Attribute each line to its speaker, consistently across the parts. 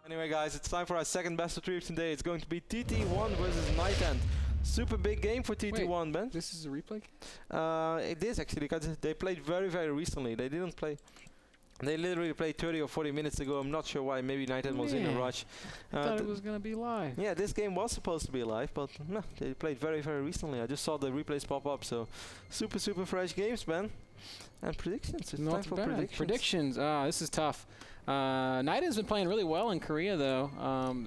Speaker 1: Anyway guys, it's time for our second best of 3 today. It's going to be TT1 versus NightEnd. Super big game for TT1,
Speaker 2: Wait,
Speaker 1: Ben.
Speaker 2: This is a replay?
Speaker 1: It is actually, because they played very, very recently. They didn't play... They literally played 30 or 40 minutes ago. I'm not sure why. Maybe NightEnd was in a rush.
Speaker 2: I thought it was going to be live.
Speaker 1: Yeah, this game was supposed to be live, but no, they played very, very recently. I just saw the replays pop up, so super, super fresh games, man. And predictions. It's time for predictions.
Speaker 2: Predictions. This is tough. NightEnd's been playing really well in Korea, though.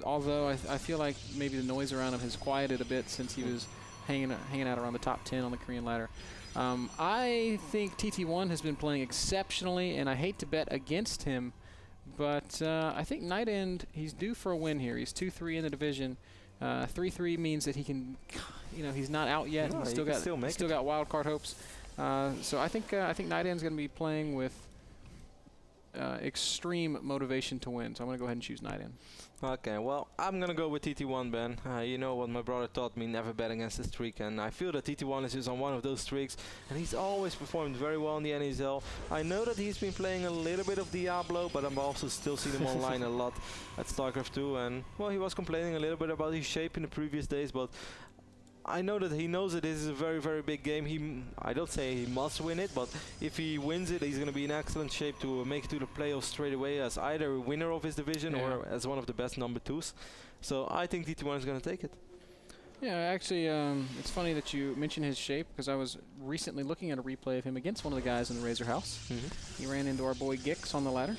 Speaker 2: Although I feel like maybe the noise around him has quieted a bit since he was hanging out around the top 10 on the Korean ladder. I think TT1 has been playing exceptionally, and I hate to bet against him, but I think NightEnd, he's due for a win here. He's 2-3 in the division. 3-3 means that he can, you know, he's not out yet.
Speaker 1: No,
Speaker 2: he's still got wild card hopes. So I think NightEnd's going to be playing with extreme motivation to win. So I'm going to go ahead and choose NightEnd.
Speaker 1: Okay, well, I'm going to go with TT1, Ben. You know what my brother taught me, never bet against the streak, and I feel that TT1 is just on one of those streaks, and he's always performed very well in the NASL. I know that he's been playing a little bit of Diablo, but I'm also still seeing him online a lot at StarCraft 2, and, well, he was complaining a little bit about his shape in the previous days, but I know that he knows that this is a very, very big game. I don't say he must win it, but if he wins it, he's going to be in excellent shape to make it to the playoffs straight away as either a winner of his division or as one of the best number 2s. So I think TT1 is going to take it.
Speaker 2: Yeah, actually, it's funny that you mentioned his shape, because I was recently looking at a replay of him against one of the guys in the Razor House. He ran into our boy Gix on the ladder,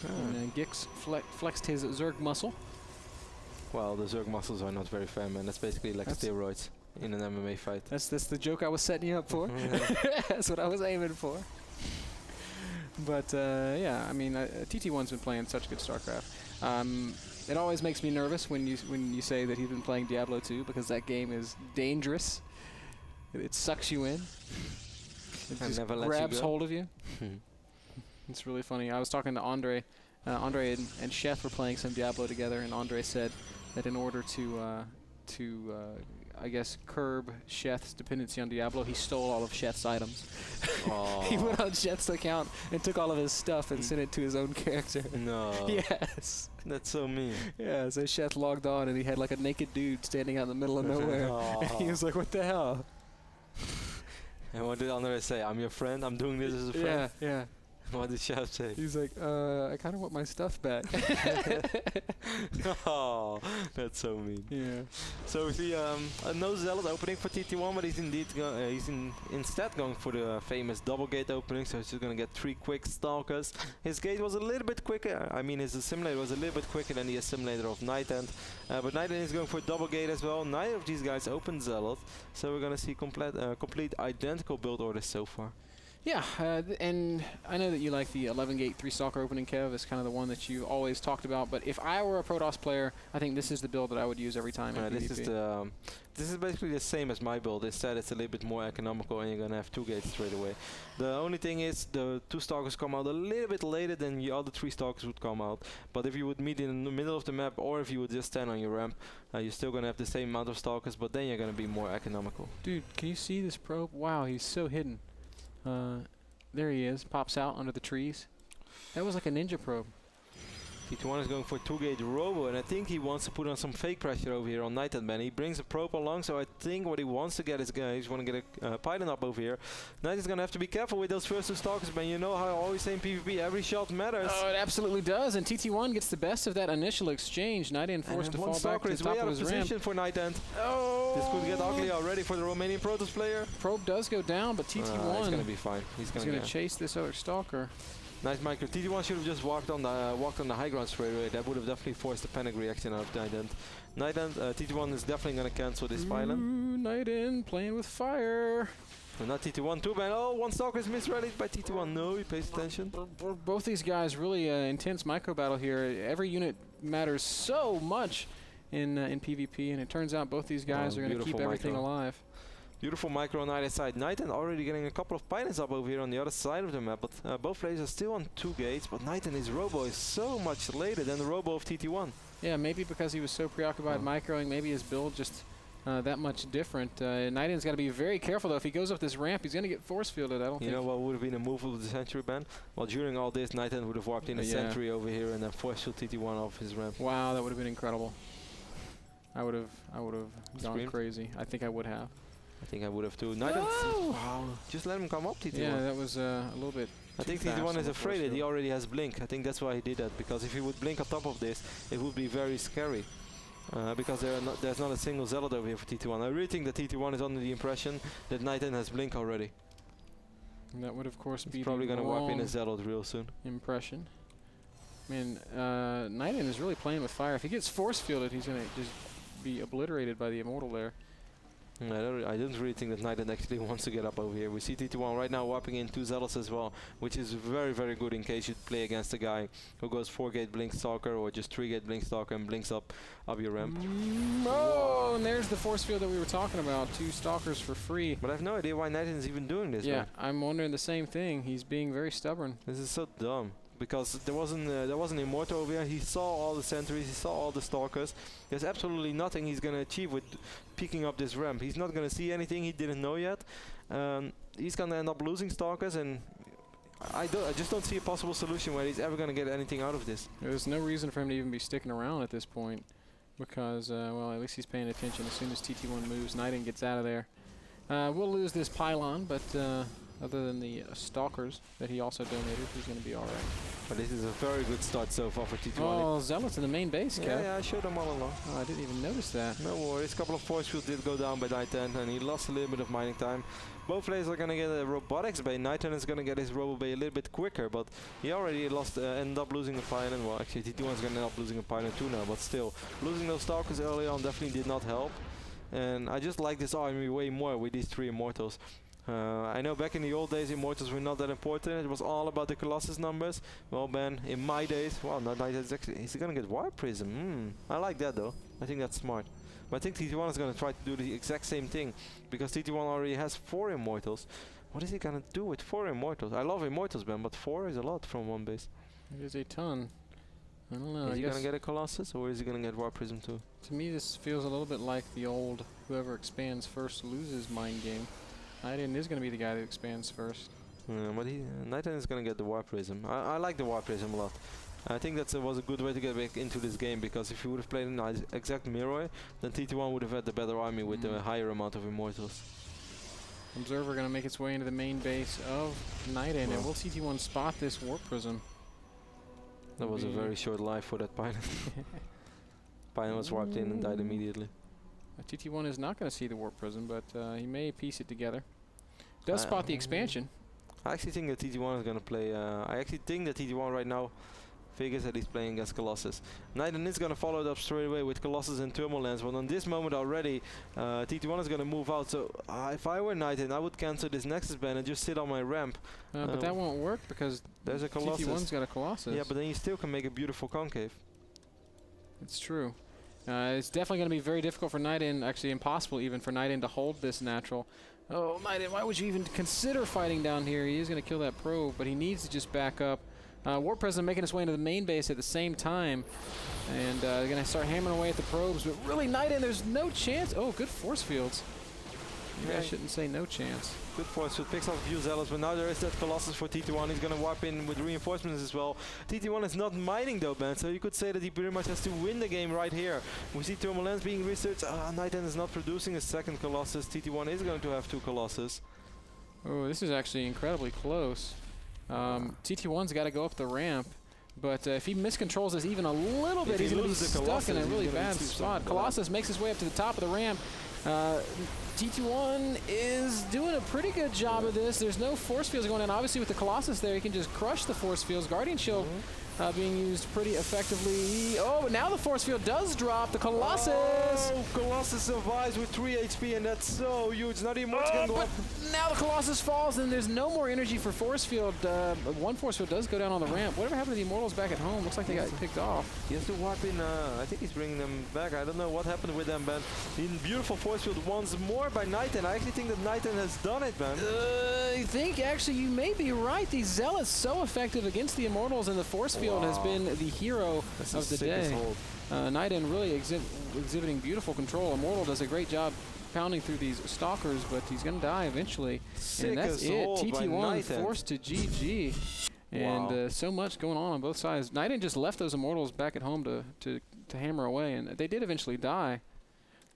Speaker 2: and Gix flexed his Zerg muscle.
Speaker 1: Well, the Zerg muscles are not very fair, man. That's basically like steroids in an MMA fight.
Speaker 2: That's the joke I was setting you up for. That's what I was aiming for. But yeah, I mean, TT1's been playing such good StarCraft. It always makes me nervous when you say that he's been playing Diablo 2, because that game is dangerous. It sucks you in. It just grabs hold of you. It's really funny. I was talking to Andre. Andre and Chef were playing some Diablo together, and Andre said that in order to I guess, curb Chef's dependency on Diablo, he stole all of Chef's items. He went on Chef's account and took all of his stuff and sent it to his own character.
Speaker 1: No.
Speaker 2: Yes.
Speaker 1: That's so mean.
Speaker 2: Yeah, so Chef logged on and he had like a naked dude standing out in the middle of nowhere. And he was like, what the hell?
Speaker 1: And what did Andre say? I'm your friend? I'm doing this as a friend?
Speaker 2: Yeah, yeah.
Speaker 1: What did Chef say?
Speaker 2: He's like, I kind of want my stuff back.
Speaker 1: Oh, that's so mean.
Speaker 2: Yeah.
Speaker 1: So we see no zealot opening for TT1, but he's indeed instead going for the famous double gate opening. So he's just going to get 3 quick stalkers. His gate was a little bit quicker. I mean, his assimilator was a little bit quicker than the assimilator of NightEnd. But NightEnd is going for double gate as well. Neither of these guys opened zealot, so we're going to see complete identical build orders so far.
Speaker 2: Yeah, and I know that you like the 11 gate 3 stalker opening, Kev. It's kind of the one that you always talked about. But if I were a Protoss player, I think this is the build that I would use every time in PvP.
Speaker 1: This is basically the same as my build. Instead, it's a little bit more economical, and you're gonna have 2 gates straight away. The only thing is the 2 stalkers come out a little bit later than the other 3 stalkers would come out. But if you would meet in the middle of the map, or if you would just stand on your ramp, you're still gonna have the same amount of stalkers, but then you're gonna be more economical.
Speaker 2: Dude, can you see this probe? Wow, he's so hidden. There he is, pops out under the trees. That was like a ninja probe.
Speaker 1: TT1 is going for 2-gate robo, and I think he wants to put on some fake pressure over here on NightEnd, man. He brings a probe along, so I think what he wants to get is he's want to get a pylon up over here. NightEnd's going to have to be careful with those first 2 stalkers, man. You know how I always say in PvP, every shot matters.
Speaker 2: Oh, it absolutely does, and TT1 gets the best of that initial exchange. NightEnd forced to fall back to the top of his ramp.
Speaker 1: Position for NightEnd.
Speaker 2: Oh!
Speaker 1: This could get ugly already for the Romanian Protoss player.
Speaker 2: Probe does go down, but TT1
Speaker 1: he's going to be fine. He's going
Speaker 2: to chase this other stalker.
Speaker 1: Nice micro. TT1 should have just walked on the high ground straight away. That would have definitely forced a panic reaction out of NightEnd. TT1 is definitely going to cancel this pylon.
Speaker 2: NightEnd playing with fire.
Speaker 1: And not TT1 too, man. Oh, 1 stalker is misreadied by TT1. No, he pays attention.
Speaker 2: Both these guys really intense micro battle here. Every unit matters so much in PvP, and it turns out both these guys are going to keep everything alive.
Speaker 1: Beautiful micro on either side. NightEnd already getting a couple of pylons up over here on the other side of the map, but both players are still on 2 gates, but NightEnd, his robo is so much later than the robo of TT1.
Speaker 2: Yeah, maybe because he was so preoccupied microing, maybe his build just that much different. NightEnd's got to be very careful, though. If he goes up this ramp, he's going to get force fielded. I don't think.
Speaker 1: You know what would have been a move of the Sentry ban? Well, during all this, NightEnd would have walked in a Sentry over here and then force field TT1 off his ramp.
Speaker 2: Wow, that would have been incredible. I would have gone crazy. I think I would have.
Speaker 1: I think I would have too. Wow. Just let him come up, TT1.
Speaker 2: Yeah, that was a little bit.
Speaker 1: I think TT1 is afraid that he already has blink. I think that's why he did that, because if he would blink on top of this, it would be very scary. Because there's not a single Zealot over here for TT1. I really think that TT1 is under the impression that NightEnd has blink already.
Speaker 2: And that would, of course, be
Speaker 1: probably going to wipe in a Zealot real soon.
Speaker 2: Impression. Man, NightEnd is really playing with fire. If he gets force fielded, he's going to just be obliterated by the Immortal there.
Speaker 1: I don't really think that NightEnd actually wants to get up over here. We see TT1 right now wiping in 2 Zealots as well, which is very, very good in case you play against a guy who goes 4-gate Blink Stalker or just 3-gate Blink Stalker and blinks up your ramp.
Speaker 2: Oh, and there's the force field that we were talking about. 2 Stalkers for free.
Speaker 1: But I have no idea why NightEnd is even doing this.
Speaker 2: Yeah, I'm wondering the same thing. He's being very stubborn.
Speaker 1: This is so dumb. Because there wasn't Immortal over here. He saw all the sentries, he saw all the stalkers. There's absolutely nothing he's gonna achieve with picking up this ramp. He's not gonna see anything he didn't know yet. He's gonna end up losing stalkers, and I just don't see a possible solution where he's ever gonna get anything out of this.
Speaker 2: There's no reason for him to even be sticking around at this point, because well, at least he's paying attention. As soon as TT1 moves, NightEnd gets out of there. We'll lose this pylon, but other than the stalkers that he also donated, he's going to be all right.
Speaker 1: But this is a very good start so far for TT1.
Speaker 2: Oh, Zealots in the main base, Kev.
Speaker 1: Yeah, I showed them all along.
Speaker 2: Oh, I didn't even notice that.
Speaker 1: No worries, a couple of force fields did go down by NightEnd, and he lost a little bit of mining time. Both players are going to get a Robotics bay. NightEnd is going to get his Robo bay a little bit quicker, but he already lost, ended up losing a pylon. Well, actually, TT1 is going to end up losing a pylon too now, but still, losing those stalkers early on definitely did not help. And I just like this army way more with these 3 Immortals. I know back in the old days, Immortals were not that important. It was all about the Colossus numbers. Well, Ben, in my days, well, not NightEnd, he's going to get Warp Prism. I like that, though. I think that's smart. But I think TT1 is going to try to do the exact same thing, because TT1 already has 4 Immortals. What is he going to do with 4 Immortals? I love Immortals, Ben, but 4 is a lot from one base.
Speaker 2: It is a ton. I don't know.
Speaker 1: Is he going to get a Colossus, or is he going to get Warp Prism too?
Speaker 2: To me, this feels a little bit like the old whoever expands first loses mind game. NightEnd is going to be the guy that expands first.
Speaker 1: Yeah, but NightEnd is going to get the Warp Prism. I like the Warp Prism a lot. I think that was a good way to get back into this game, because if he would have played an exact Mirror, then TT1 would have had the better army with a higher amount of Immortals.
Speaker 2: Observer going to make its way into the main base of NightEnd, and will TT1 spot this Warp Prism?
Speaker 1: That was a very short life for that Pylon. Pylon was warped in and died immediately.
Speaker 2: TT1 is not going to see the Warp Prism, but he may piece it together. Does spot the expansion.
Speaker 1: I actually think that TT1 is going to play... I actually think that TT1 right now figures that he's playing against Colossus. NightEnd is going to follow it up straight away with Colossus and Thermalance, but on this moment already, TT1 is going to move out. So if I were NightEnd, I would cancel this Nexus ban and just sit on my ramp.
Speaker 2: But that won't work, because
Speaker 1: there's a Colossus.
Speaker 2: TT1's got a Colossus.
Speaker 1: Yeah, but then you still can make a beautiful concave.
Speaker 2: It's true. It's definitely going to be very difficult for NightEnd, actually impossible even for NightEnd to hold this natural. Oh, NightEnd, why would you even consider fighting down here? He is going to kill that probe, but he needs to just back up. Warp Prism making its way into the main base at the same time. And they're going to start hammering away at the probes. But really, NightEnd, there's no chance. Oh, good force fields. Maybe I shouldn't say no chance.
Speaker 1: Good force field, picks up a few Zealots, but now there is that Colossus for TT1. He's going to warp in with reinforcements as well. TT1 is not mining though, man, so you could say that he pretty much has to win the game right here. We see Thermalance being researched. NightEnd is not producing a second Colossus. TT1 is going to have 2 Colossus.
Speaker 2: Oh, this is actually incredibly close. TT1's got to go up the ramp, but if he miscontrols this even a little bit, he's going to be stuck in a really bad spot. Colossus makes his way up to the top of the ramp. TT1 is doing a pretty good job of this. There's no force fields going on. Obviously, with the Colossus there, he can just crush the force fields. Guardian Shield being used pretty effectively. Oh, but now the force field does drop. The Colossus!
Speaker 1: Oh, Colossus survives with 3 HP, and that's so huge. Now the Immortals can go up.
Speaker 2: Now the Colossus falls, and there's no more energy for force field. One force field does go down on the ramp. Whatever happened to the Immortals back at home? Looks like they got picked off.
Speaker 1: He has to warp in. I think he's bringing them back. I don't know what happened with them, but the beautiful force field once more smart by NightEnd. I actually think that NightEnd has done it, man.
Speaker 2: I think actually you may be right. These Zealots so effective against the Immortals, and the Force Field has been the hero of the day. NightEnd really exhibiting beautiful control. Immortal does a great job pounding through these Stalkers, but he's going to die eventually. And that's it. TT1 forced to GG. And so much going on both sides. NightEnd just left those Immortals back at home to hammer away, and they did eventually die.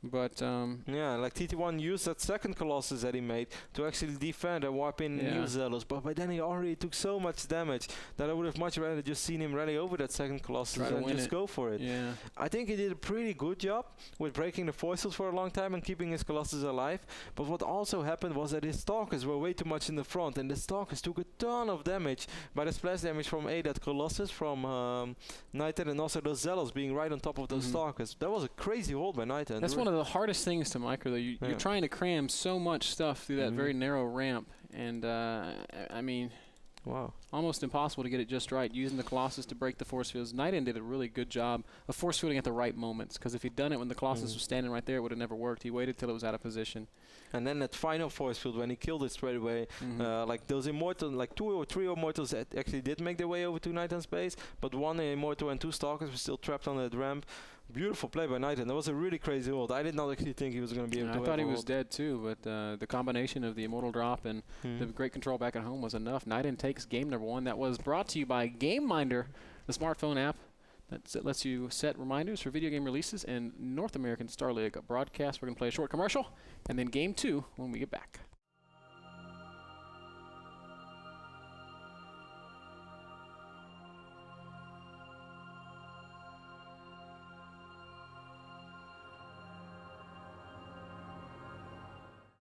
Speaker 2: But
Speaker 1: yeah, like TT1 used that second Colossus that he made to actually defend and wipe in new Zealots, but by then he already took so much damage that I would have much rather just seen him rally over that second Colossus and just go for it.
Speaker 2: Yeah.
Speaker 1: I think he did a pretty good job with breaking the fossils for a long time and keeping his Colossus alive, but what also happened was that his Stalkers were way too much in the front, and the Stalkers took a ton of damage by the splash damage from that Colossus from NightEnd, and also those Zealots being right on top of those Stalkers. That was a crazy hold by NightEnd.
Speaker 2: That's one of the hardest things to micro, though. You're trying to cram so much stuff through that very narrow ramp, and I mean, almost impossible to get it just right, using the Colossus to break the force fields. NightEnd did a really good job of force fielding at the right moments, because if he'd done it when the Colossus was standing right there, it would have never worked. He waited till it was out of position.
Speaker 1: And then that final force field, when he killed it straight away, like those Immortals, like 2 or 3 Immortals actually did make their way over to NightEnd's base, but 1 Immortal and 2 Stalkers were still trapped on that ramp. Beautiful play by NightEnd. That was a really crazy hold. I did not actually think he was going to be able to
Speaker 2: I thought he was dead too, but the combination of the Immortal drop and the great control back at home was enough. NightEnd takes game number 1. That was brought to you by GameMinder, the smartphone app that lets you set reminders for video game releases and North American Star League broadcast. We're going to play a short commercial and then game 2 when we get back.